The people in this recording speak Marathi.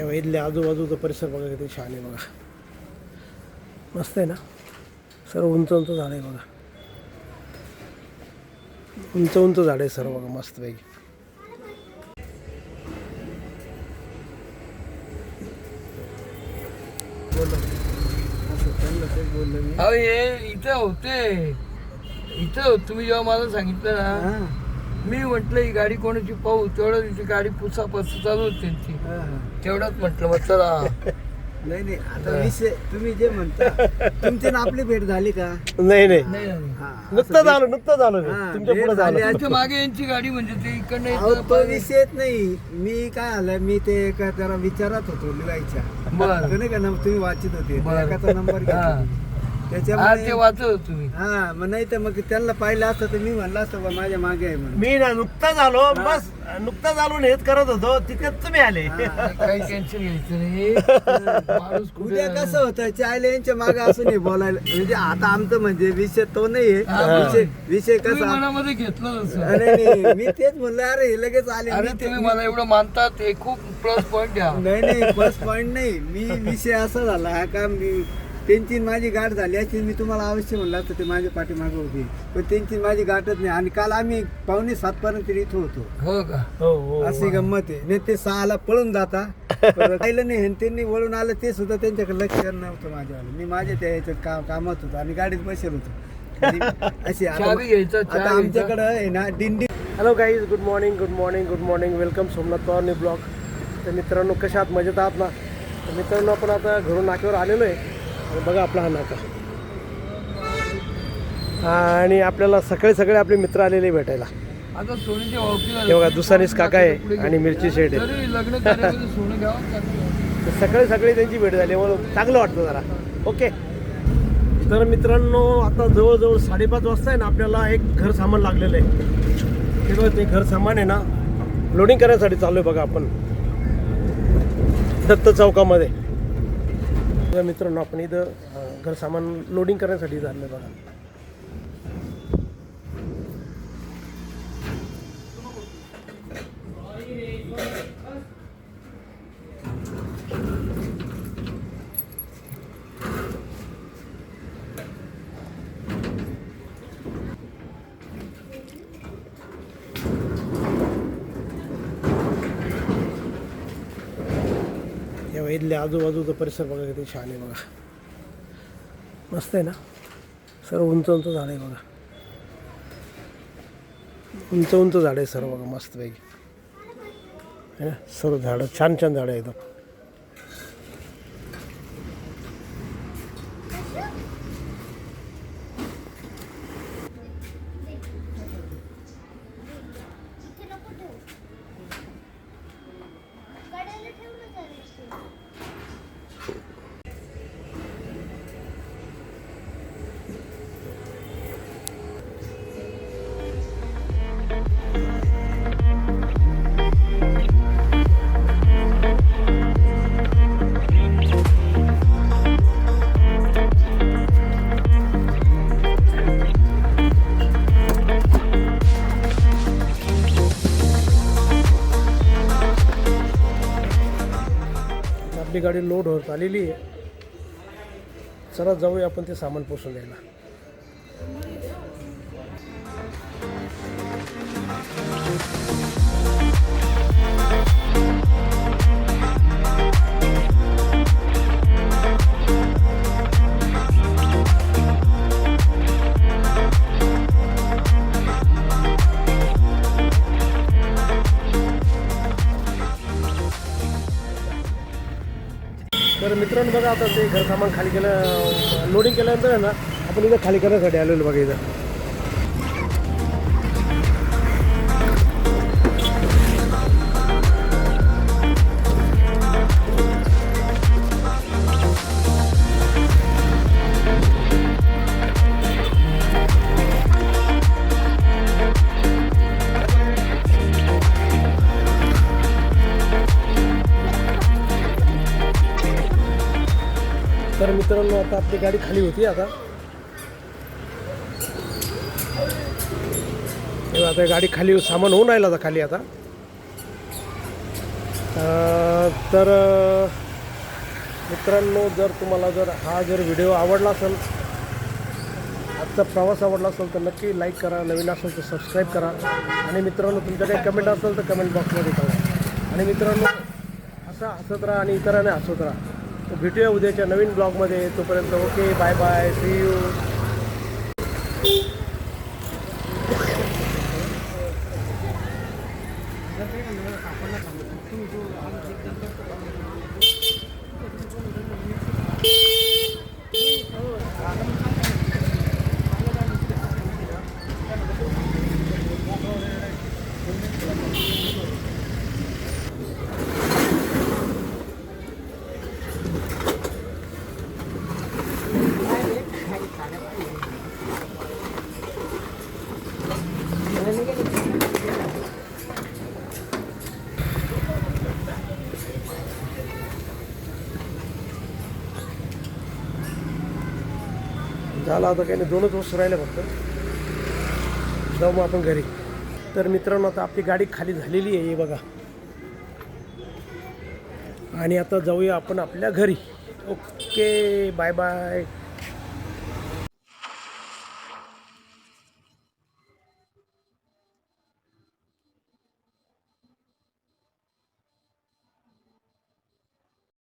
तेव्हा इथल्या आजूबाजूचा परिसर बघा किती छान आहे बघा. मस्त आहे ना. सर्व उंच उंच झाड आहे बघा. उंच उंच झाड आहे सर्व बघा मस्तपैकी. अहो हे इथं होते तुम्ही जेव्हा मला सांगितलं ना, मी म्हटलं ही गाडी कोणाची पाहू, तेवढं ती गाडी पुसापासून चालू होती त्यांची, तेवढंच म्हटलं मग चला. नाही नाही, आता विषय तुम्ही जे म्हणता तुमची ना आपली भेट झाली का? नाही नाही, नाही झाली. नुकतं झालं तुमच्या पुढे भेट झालं. झाली. त्यांच्या मागे यांची गाडी म्हणजे ते इकडनं अहो, इथं तो विषयच नाही. मी काय आलं, मी ते एका जरा विचारात होतो लिवायच्या. बरं. तो नाही का तुम्ही वाचित होते, बरं. एकाचा नंबर हा. घेतला हा, ते त्याच्यामुळे. वाचत होतो तुम्ही. हा, मग नाही तर मग त्यांना पाहिलं असतं तर मी म्हणलं असतं बा माझ्या मागे आहे म्हणून. मी ना नुकताच आलो, बस नुकताच आलो हेच करत होतो, तिथेच तुम्ही आले. काही टेन्शन घ्यायचं नाही. माणूस कुठे उद्या कसं होतं, चायला यांच्या मागे असं नाही बोलायला. म्हणजे आता आमचं म्हणजे विषय तो नाहीये. विषय तुम्ही कसा. मनामध्ये घेतलं तसं. नाही, मी तेच म्हणलं, अरे हे लगेच आले. अरे मी ते- तुम्ही मला एवढं मानतात हे खूप प्लस पॉइंट द्या. नाही फर्स्ट पॉइंट नाही. मी विषय असा झाला हा का, मी त्यांची माझी गाठ झाली अशी मी तुम्हाला अवश्य म्हणलं असतं, ते माझ्या पाठीमागे होती, पण त्यांची माझी गाठच नाही. आणि काल आम्ही 6:45 पर्यंत इथं होतो. हो का? हो अशी गंमत आहे. नाही ते 6ला पळून जाता, राहिलं नाही. आणि त्यांनी वळून आलं ते सुद्धा त्यांच्याकडे लक्ष नव्हतं माझ्यावर. मी माझ्या त्या ह्याच्यात कामात होतो आणि गाडीत बसेल होतो. अशी आता चहा बी घ्यायचा, चहा आता आमच्याकडं आहे ना दिंडी. Hello guys, good morning good morning good morning. Welcome Somnath Pawar new blog. तर मित्रांनो, कशा आहात? मजेत आहात ना? तर मित्रांनो, आपण आता घरून नाक्यावर आलेलो आहे. आणि बघा आपला हा नाका. आणि आपल्याला सगळे आपले मित्र आलेले भेटायला. आता सोन्याच्या वावकीला हे बघा, दुसानीस काका आहे आणि मिरची शेड आहे. तरी लग्न कार्यामध्ये सोनं घ्यावं लागतं. तर सगळे त्यांची भेट झाली, म्हणून चांगलं वाटतं जरा. ओके. तर मित्रांनो, आता जवळजवळ 5:30 वाजता आहे ना, आपल्याला एक घर सामान लागलेलं आहे. ते घर सामान आहे ना, लोडिंग करण्यासाठी चालू आहे बघा आपण दत्त चौकामध्ये. तर मित्रांनो, आपण इथं घर सामान लोडिंग करण्यासाठी चाललं आहे बघा. तेव्हा इथल्या आजूबाजूचा परिसर बघा किती छान आहे बघा. मस्त आहे ना. सर्व उंच उंच झाड आहे बघा. उंच उंच झाड आहे सर्व बघा मस्तपैकी. है ना, सर्व झाडं छान झाडं आहेत. आपली गाडी लोड होत आलेली आहे. चला जाऊया आपण ते सामान पोचून द्यायला. तर मित्रांनो बघा, आता ते घर सामान खाली केलं, लोडिंग केल्यानंतर आहे ना, आपण इथं खाली करण्यासाठी आलेलो बघा इथं. तर मित्रांनो, आता आपली गाडी खाली होती. आता गाडी खाली सामान होऊन राहिलं आता खाली. आता तर मित्रांनो, जर तुम्हाला हा व्हिडिओ आवडला असेल, आजचा प्रवास आवडला असेल तर नक्की लाईक करा, नवीन असेल तर सबस्क्राईब करा. आणि मित्रांनो, तुमच्या काही कमेंट असेल तर कमेंट बॉक्समध्ये कळवा. आणि मित्रांनो, असं हसत राहा आणि इतरांना हसत राहा. तर भेटूया उद्याच्या नवीन ब्लॉगमध्ये. तोपर्यंत okay, bye bye, see you. झाला आता काही नाही, 2च वस्तू राहिल्या फक्त. जाऊ मग आपण घरी. तर मित्रांनो, आता आपली गाडी खाली झालेली आहे, हे बघा. आणि आता जाऊया आपण आपल्या घरी. Okay, bye bye.